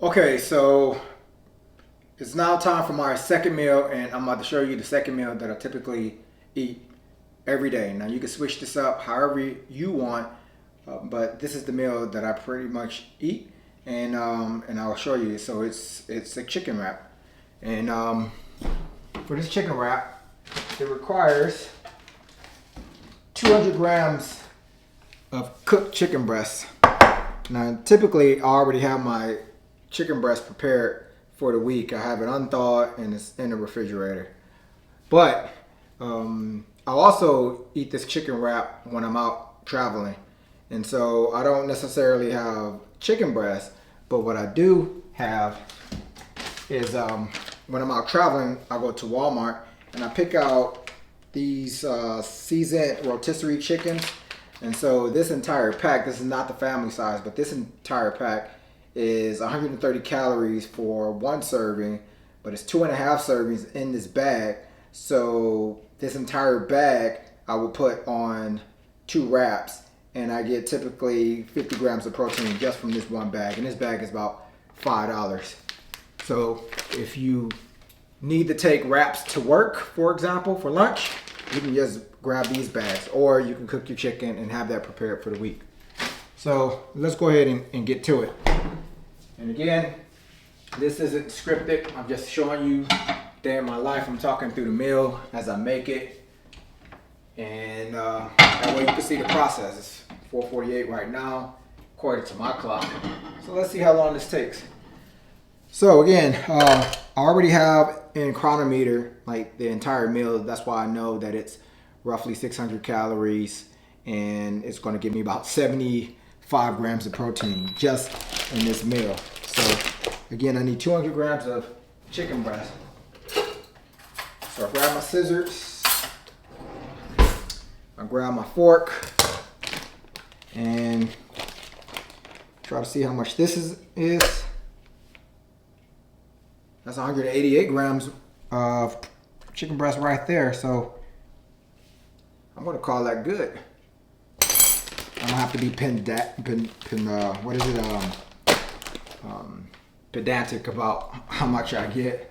Okay, so it's now time for my second meal, and I'm about to show you the second meal that I typically eat every day. Now you can switch this up however you want, but this is the meal that I pretty much eat, and I'll show you. So it's a chicken wrap, and for this chicken wrap, it requires 200 grams of cooked chicken breast. Now typically I already have my chicken breast prepared for the week. I have it unthawed and it's in the refrigerator. But I also eat this chicken wrap when I'm out traveling. And so I don't necessarily have chicken breast, but what I do have is when I'm out traveling, I go to Walmart and I pick out these seasoned rotisserie chickens. And so this entire pack, this is not the family size, but this entire pack is 130 calories for one serving, but it's 2.5 servings in this bag. So this entire bag I will put on 2 wraps, and I get typically 50 grams of protein just from this one bag. And this bag is about $5. So if you need to take wraps to work, for example, for lunch, you can just grab these bags, or you can cook your chicken and have that prepared for the week. So let's go ahead and get to it. And again, this isn't scripted. I'm just showing you day in my life. I'm talking through the meal as I make it. And that way you can see the process. It's 4:48 right now, according to my clock. So let's see how long this takes. So again, I already have in Cronometer like the entire meal. That's why I know that it's roughly 600 calories, and it's going to give me about 75 grams of protein just in this meal. So again, I need 200 grams of chicken breast. So I grab my scissors, I grab my fork, and try to see how much this is. That's 188 grams of chicken breast right there. So I'm gonna call that good. I don't have to be pedantic about how much I get.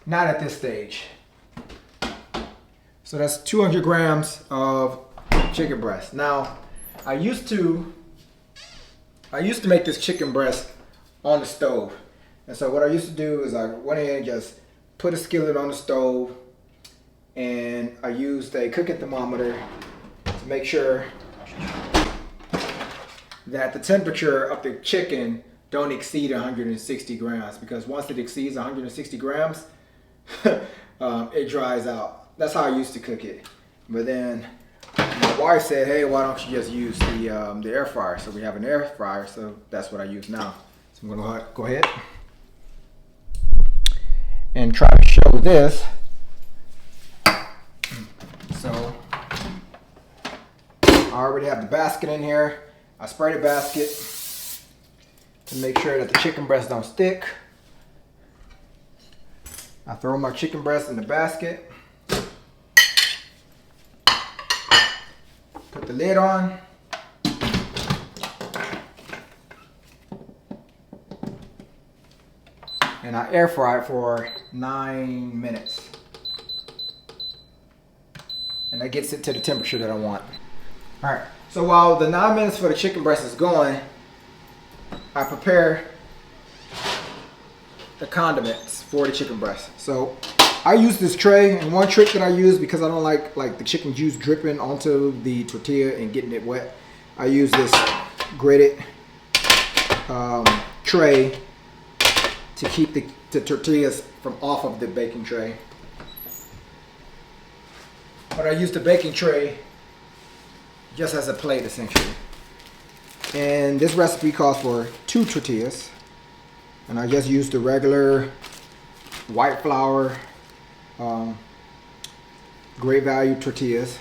Not at this stage. So that's 200 grams of chicken breast. Now, I used to make this chicken breast on the stove. And so what I used to do is I went ahead and just put a skillet on the stove, and I used a cooking thermometer to make sure that the temperature of the chicken don't exceed 160 grams, because once it exceeds 160 grams, it dries out. That's how I used to cook it. But then my wife said, hey, why don't you just use the air fryer? So we have an air fryer, so that's what I use now. So I'm gonna go ahead and try to show this. So I already have the basket in here. I spray the basket to make sure that the chicken breasts don't stick. I throw my chicken breast in the basket. Put the lid on. And I air fry it for 9 minutes. And that gets it to the temperature that I want. All right, so while the 9 minutes for the chicken breast is going, I prepare the condiments for the chicken breast. So I use this tray, and one trick that I use, because I don't like the chicken juice dripping onto the tortilla and getting it wet, I use this grated tray to keep the tortillas from off of the baking tray. But I use the baking tray just as a plate, essentially. And this recipe calls for 2 tortillas, and I just use the regular white flour, great value tortillas.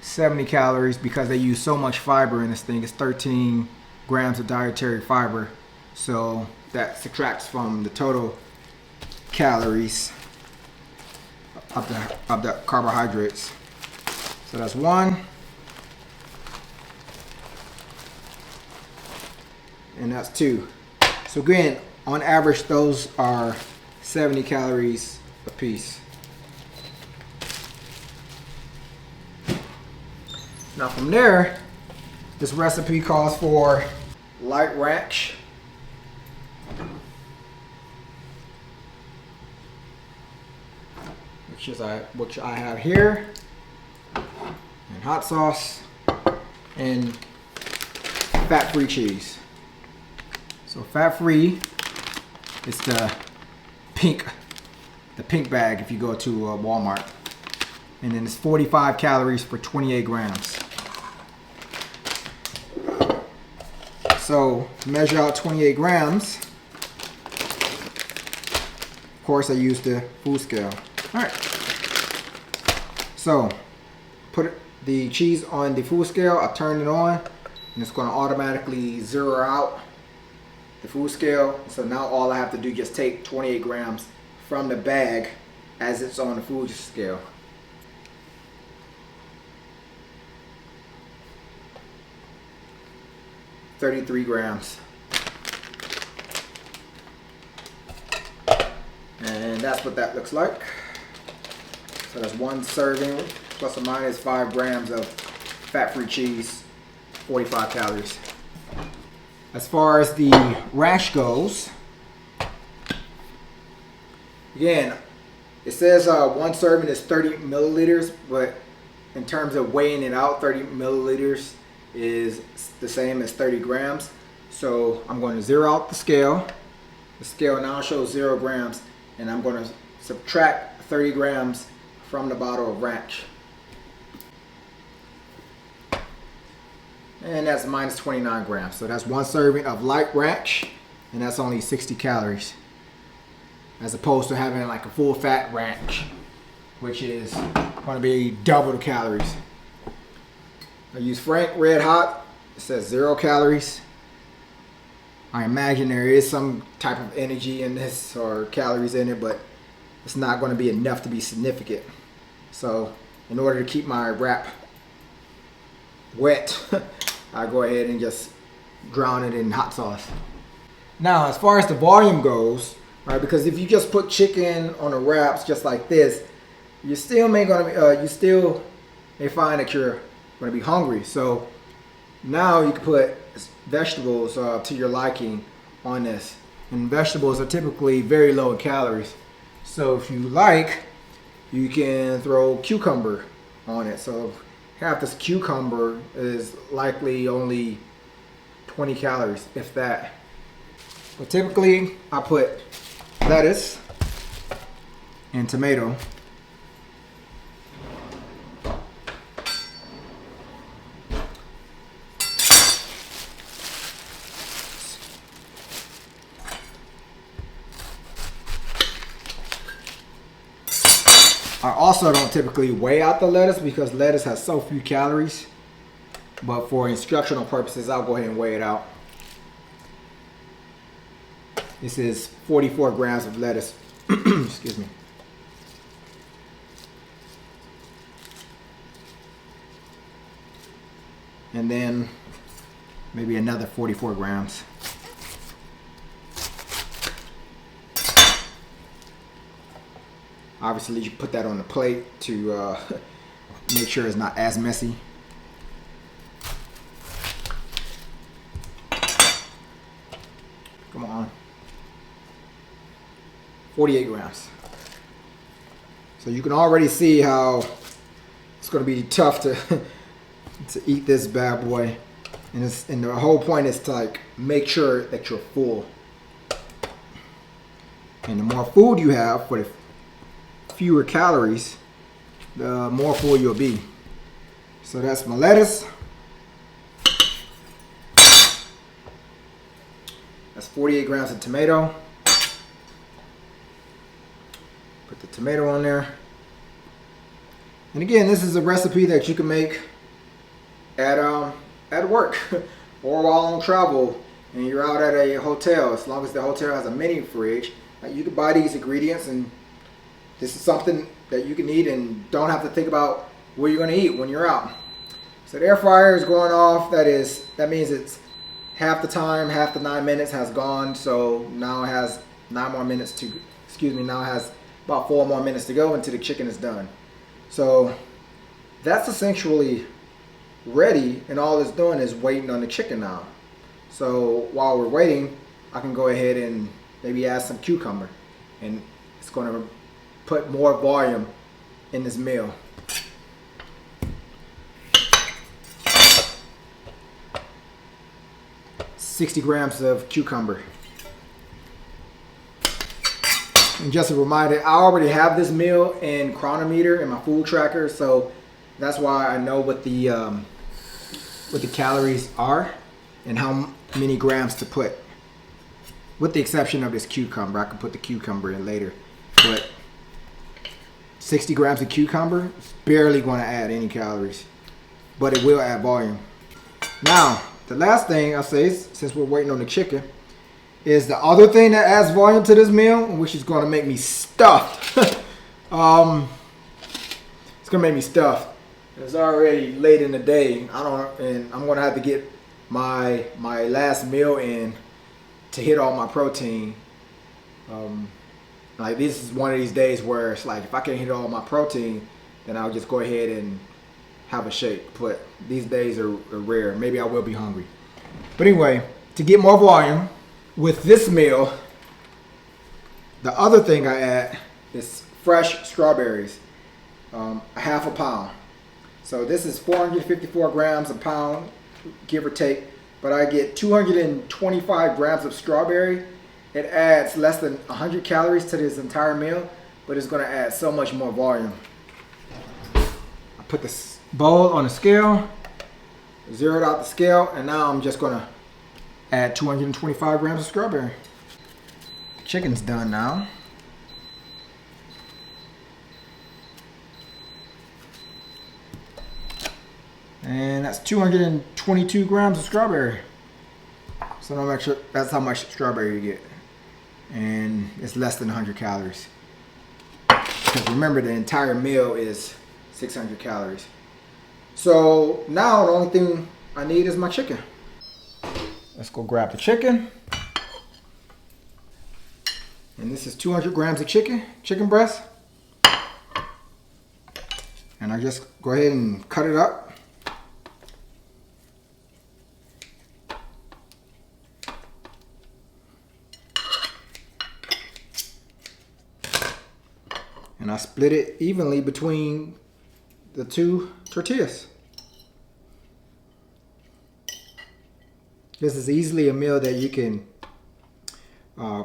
70 calories because they use so much fiber in this thing. It's 13 grams of dietary fiber, so that subtracts from the total calories of the carbohydrates. So that's 1. And that's 2. So again, on average, those are 70 calories a piece. Now from there, this recipe calls for light ranch, which I have here, and hot sauce, and fat-free cheese. So fat-free is the pink bag if you go to Walmart, and then it's 45 calories for 28 grams. So to measure out 28 grams, of course I use the food scale. All right. So put the cheese on the food scale. I turn it on, and it's going to automatically zero out the food scale. So now all I have to do is just take 28 grams from the bag as it's on the food scale. $33 grams. And that's what that looks like. So that's one serving plus or minus 5 grams of fat-free cheese, 45 calories. As far as the ranch goes, again, it says one serving is 30 milliliters, but in terms of weighing it out, 30 milliliters is the same as 30 grams. So I'm going to zero out the scale. The scale now shows 0 grams, and I'm going to subtract 30 grams from the bottle of ranch. And that's minus 29 grams. So that's one serving of light ranch, and that's only 60 calories. As opposed to having like a full fat ranch, which is going to be double the calories. I use Frank Red Hot. It says 0 calories. I imagine there is some type of energy in this or calories in it, but it's not going to be enough to be significant. So in order to keep my wrap wet, I go ahead and just drown it in hot sauce. Now, as far as the volume goes, right, because if you just put chicken on the wraps just like this, you still may find that you're going to be hungry. So now you can put vegetables to your liking on this, and vegetables are typically very low in calories. So if you like, you can throw cucumber on it. So half this cucumber is likely only 20 calories, if that. But typically I put lettuce and tomato. I also don't typically weigh out the lettuce because lettuce has so few calories. But for instructional purposes, I'll go ahead and weigh it out. This is 44 grams of lettuce. Excuse me. And then maybe another 44 grams. Obviously, you put that on the plate to make sure it's not as messy. Come on. 48 grams. So you can already see how it's going to be tough to eat this bad boy. And the whole point is to like make sure that you're full. And the more food you have for the fewer calories, the more full you'll be. So that's my lettuce. That's 48 grams of tomato. Put the tomato on there. And again, this is a recipe that you can make at work or while on travel and you're out at a hotel. As long as the hotel has a mini fridge, you can buy these ingredients, and this is something that you can eat and don't have to think about what you're going to eat when you're out. So the air fryer is going off. That means it's half the time, half the 9 minutes has gone. So now it has 9 more minutes to, now it has about 4 more minutes to go until the chicken is done. So that's essentially ready, and all it's doing is waiting on the chicken now. So while we're waiting, I can go ahead and maybe add some cucumber, and it's going to put more volume in this meal. $60 grams of cucumber. And just a reminder, I already have this meal in Cronometer in my food tracker, so that's why I know what the calories are and how many grams to put. With the exception of this cucumber, I can put the cucumber in later, but 60 grams of cucumber is barely going to add any calories, but it will add volume. Now, the last thing I'll say, since we're waiting on the chicken, is the other thing that adds volume to this meal, which is going to make me stuffed. It's going to make me stuffed. It's already late in the day. And I'm going to have to get my last meal in to hit all my protein. Like, this is one of these days where it's like, if I can't hit all my protein, then I'll just go ahead and have a shake. But these days are rare. Maybe I will be hungry. But anyway, to get more volume with this meal, the other thing I add is fresh strawberries, a half a pound. So this is 454 grams a pound, give or take, but I get 225 grams of strawberry. It adds less than 100 calories to this entire meal, but it's going to add so much more volume. I put this bowl on the scale, zeroed out the scale, and now I'm just going to add 225 grams of strawberry. Chicken's done now. And that's 222 grams of strawberry. So I'm sure that's how much strawberry you get. And it's less than 100 calories. Because remember, the entire meal is 600 calories. So now the only thing I need is my chicken. Let's go grab the chicken. And this is 200 grams of chicken breast. And I just go ahead and cut it up. And I split it evenly between the two tortillas. This is easily a meal that you can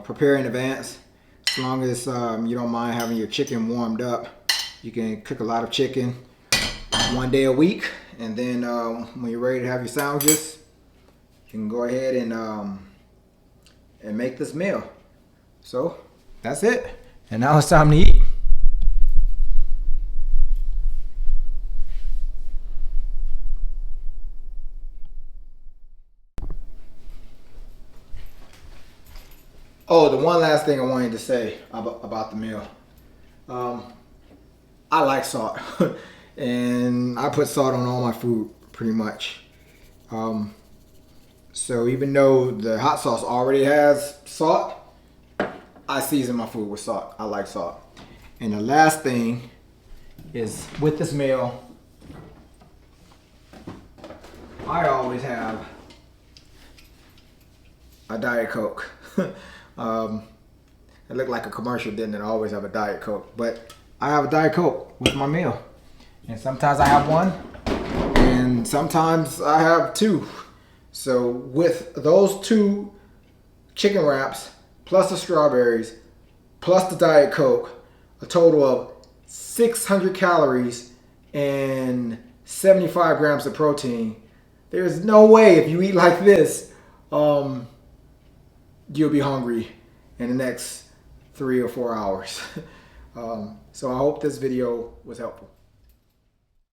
prepare in advance. As long as you don't mind having your chicken warmed up. You can cook a lot of chicken one day a week. And then when you're ready to have your sandwiches, you can go ahead and make this meal. So that's it. And now it's time to eat. Oh, the one last thing I wanted to say about the meal. I like salt. And I put salt on all my food, pretty much. So even though the hot sauce already has salt, I season my food with salt. I like salt. And the last thing is, with this meal, I always have a Diet Coke. It looked like a commercial, didn't it? I always have a Diet Coke, but I have a Diet Coke with my meal. And sometimes I have one, and sometimes I have two. So with those two chicken wraps, plus the strawberries, plus the Diet Coke, a total of 600 calories and 75 grams of protein. There's no way, if you eat like this, you'll be hungry in the next 3 or 4 hours. So I hope this video was helpful.